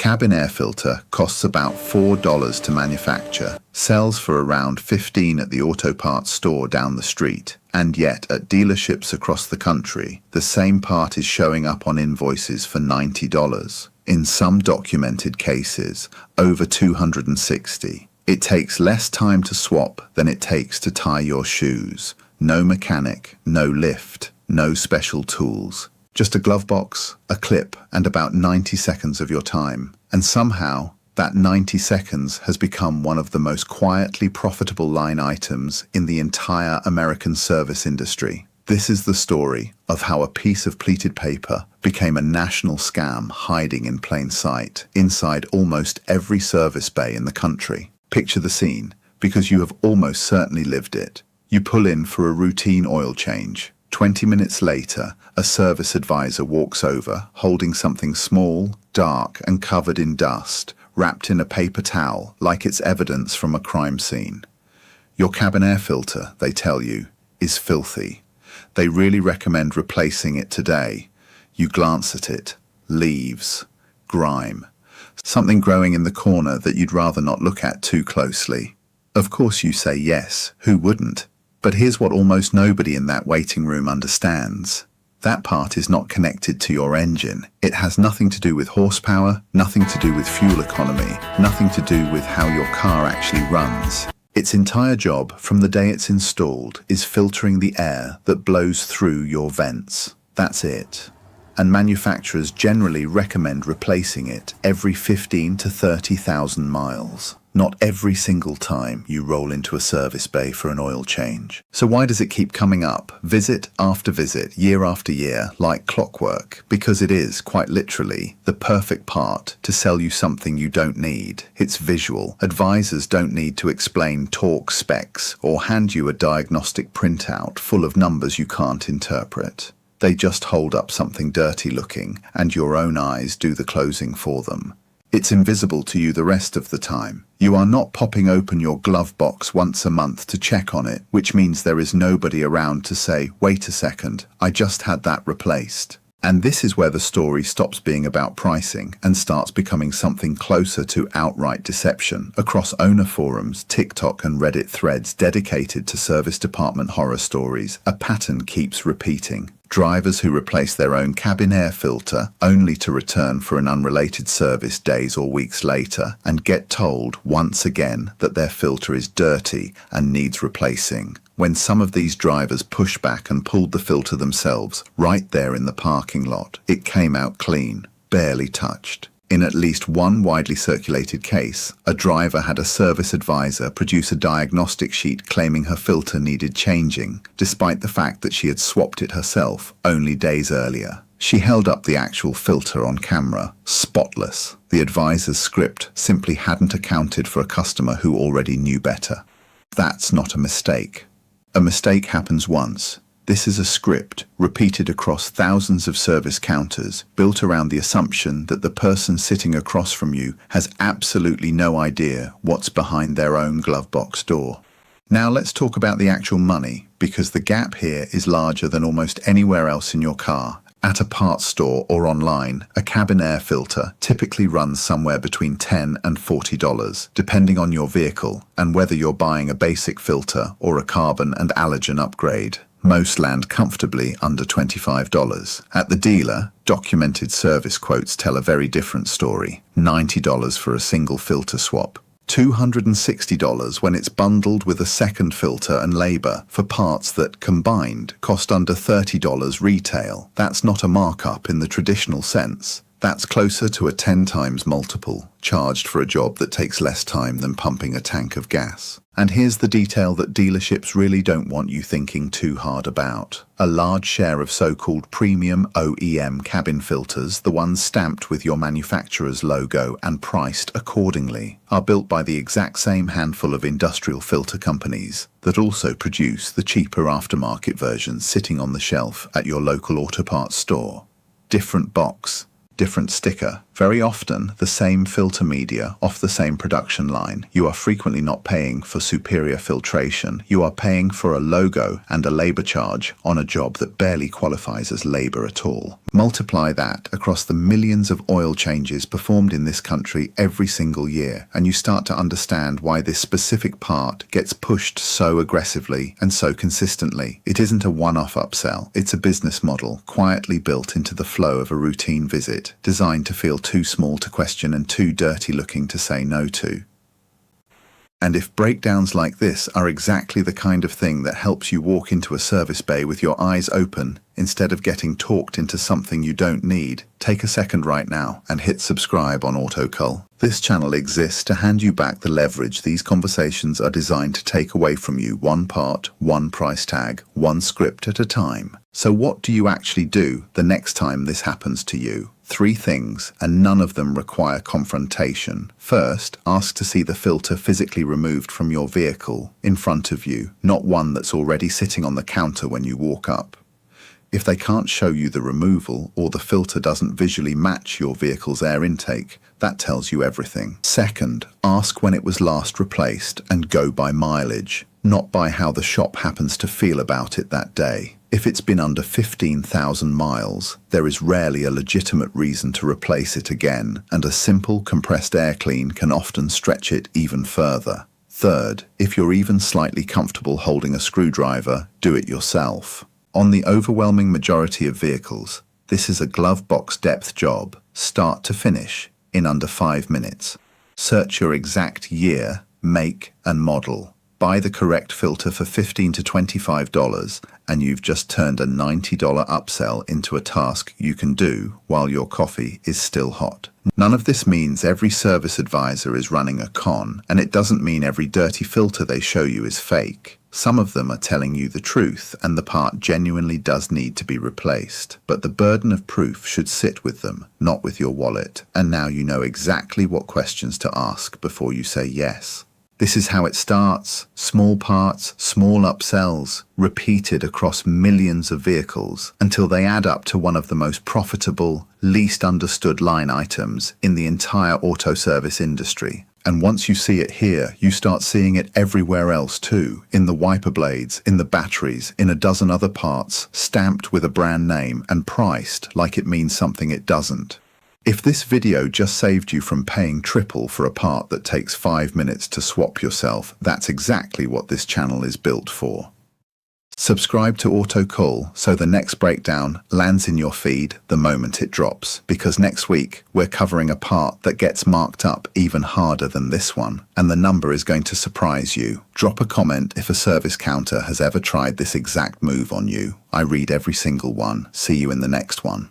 cabin air filter costs about $4 to manufacture, sells for around $15 at the auto parts store down the street, and yet at dealerships across the country, the same part is showing up on invoices for $90. In some documented cases, over $260. It takes less time to swap than it takes to tie your shoes. No mechanic, no lift, no special tools. Just a glove box, a clip, and about 90 seconds of your time. And somehow, that 90 seconds has become one of the most quietly profitable line items in the entire American service industry. This is the story of how a piece of pleated paper became a national scam hiding in plain sight inside almost every service bay in the country. Picture the scene, because you have almost certainly lived it. You pull in for a routine oil change. 20 minutes later, a service advisor walks over, holding something small, dark, and covered in dust, wrapped in a paper towel like it's evidence from a crime scene. Your cabin air filter, they tell you, is filthy. They really recommend replacing it today. You glance at it. Leaves. Grime. Something growing in the corner that you'd rather not look at too closely. Of course you say yes, who wouldn't? But here's what almost nobody in that waiting room understands. That part is not connected to your engine. It has nothing to do with horsepower, nothing to do with fuel economy, nothing to do with how your car actually runs. Its entire job, from the day it's installed, is filtering the air that blows through your vents. That's it. And manufacturers generally recommend replacing it every 15 to 30,000 miles. Not every single time you roll into a service bay for an oil change. So why does it keep coming up, visit after visit, year after year, like clockwork? Because it is, quite literally, the perfect part to sell you something you don't need. It's visual. Advisors don't need to explain torque specs or hand you a diagnostic printout full of numbers you can't interpret. They just hold up something dirty looking, and your own eyes do the closing for them. It's invisible to you the rest of the time. You are not popping open your glove box once a month to check on it, which means there is nobody around to say, wait a second, I just had that replaced. And this is where the story stops being about pricing and starts becoming something closer to outright deception. Across owner forums, TikTok and Reddit threads dedicated to service department horror stories, a pattern keeps repeating. Drivers who replace their own cabin air filter only to return for an unrelated service days or weeks later and get told once again that their filter is dirty and needs replacing. When some of these drivers push back and pulled the filter themselves right there in the parking lot, it came out clean, barely touched. In at least one widely circulated case, a driver had a service advisor produce a diagnostic sheet claiming her filter needed changing, despite the fact that she had swapped it herself only days earlier. She held up the actual filter on camera, spotless. The advisor's script simply hadn't accounted for a customer who already knew better. That's not a mistake. A mistake happens once. This is a script repeated across thousands of service counters, built around the assumption that the person sitting across from you has absolutely no idea what's behind their own glove box door. Now let's talk about the actual money, because the gap here is larger than almost anywhere else in your car. At a parts store or online, a cabin air filter typically runs somewhere between $10 and $40, depending on your vehicle and whether you're buying a basic filter or a carbon and allergen upgrade. Most land comfortably under $25. At the dealer, documented service quotes tell a very different story. $90 for a single filter swap. $260 when it's bundled with a second filter and labor for parts that, combined, cost under $30 retail. That's not a markup in the traditional sense. That's closer to a 10 times multiple, charged for a job that takes less time than pumping a tank of gas. And here's the detail that dealerships really don't want you thinking too hard about. A large share of so-called premium OEM cabin filters, the ones stamped with your manufacturer's logo and priced accordingly, are built by the exact same handful of industrial filter companies that also produce the cheaper aftermarket versions sitting on the shelf at your local auto parts store. Different box, different sticker, Very often, the same filter media off the same production line. You are frequently not paying for superior filtration. You are paying for a logo and a labor charge on a job that barely qualifies as labor at all. Multiply that across the millions of oil changes performed in this country every single year, and you start to understand why this specific part gets pushed so aggressively and so consistently. It isn't a one-off upsell. It's a business model quietly built into the flow of a routine visit, designed to feel too small to question and too dirty looking to say no to. And if breakdowns like this are exactly the kind of thing that helps you walk into a service bay with your eyes open instead of getting talked into something you don't need, take a second right now and hit subscribe on AutoKul. This channel exists to hand you back the leverage these conversations are designed to take away from you, one part, one price tag, one script at a time. So what do you actually do the next time this happens to you? 3 things, and none of them require confrontation. First, ask to see the filter physically removed from your vehicle in front of you, not one that's already sitting on the counter when you walk up. If they can't show you the removal or the filter doesn't visually match your vehicle's air intake, that tells you everything. Second, ask when it was last replaced and go by mileage, not by how the shop happens to feel about it that day. If it's been under 15,000 miles, there is rarely a legitimate reason to replace it again, and a simple compressed air clean can often stretch it even further. Third, if you're even slightly comfortable holding a screwdriver, do it yourself. On the overwhelming majority of vehicles, this is a glove box depth job, start to finish, in under 5 minutes. Search your exact year, make, and model. Buy the correct filter for $15 to $25, and you've just turned a $90 upsell into a task you can do while your coffee is still hot. None of this means every service advisor is running a con, and it doesn't mean every dirty filter they show you is fake. Some of them are telling you the truth, and the part genuinely does need to be replaced. But the burden of proof should sit with them, not with your wallet. And now you know exactly what questions to ask before you say yes. This is how it starts. Small parts, small upsells, repeated across millions of vehicles until they add up to one of the most profitable, least understood line items in the entire auto service industry. And once you see it here, you start seeing it everywhere else too, in the wiper blades, in the batteries, in a dozen other parts, stamped with a brand name and priced like it means something it doesn't. If this video just saved you from paying triple for a part that takes 5 minutes to swap yourself, that's exactly what this channel is built for. Subscribe to AutoKul so the next breakdown lands in your feed the moment it drops, because next week we're covering a part that gets marked up even harder than this one, and the number is going to surprise you. Drop a comment if a service counter has ever tried this exact move on you. I read every single one. See you in the next one.